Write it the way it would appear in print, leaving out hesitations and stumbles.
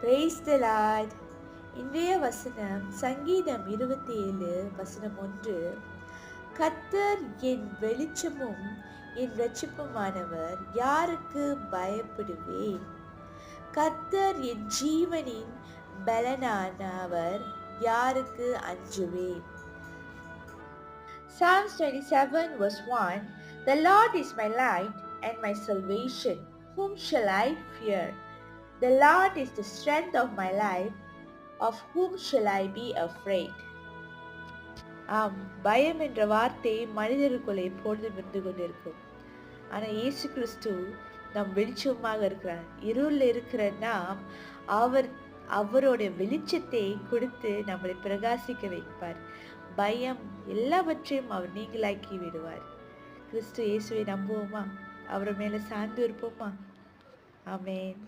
Praise the Lord. இன்றைய வசனம் சங்கீதம் 27 வசனம் 1. கர்த்தர் என் வெளிச்சமும் என் இரட்சிப்புமானவர், யாருக்கு பயப்படுவேன்? கர்த்தர் என் ஜீவனின் பலனானவர், யாருக்கு அஞ்சுவேன்? Psalms 27 verse 1. The Lord is my light and my salvation. Whom shall I fear? The Lord is the strength of my life. Of whom shall I be afraid? ஆம், பயம் என்ற வார்த்தை மனிதருக்குள்ளே எப்பொழுதும் இருந்து கொண்டிருக்கும். ஆனால் இயேசு கிறிஸ்து நம் வெளிச்சமாக இருக்கிறார். இருளில் இருக்கிற நாம் அவருடைய வெளிச்சத்தை கொடுத்து நம்மளை பிரகாசிக்க வைப்பார். பயம் எல்லாவற்றையும் அவர் நீங்களாக்கி விடுவார். கிறிஸ்து இயேசுவை நம்புவோமா? அவர் மேல சார்ந்து இருப்போமா? ஆமென்.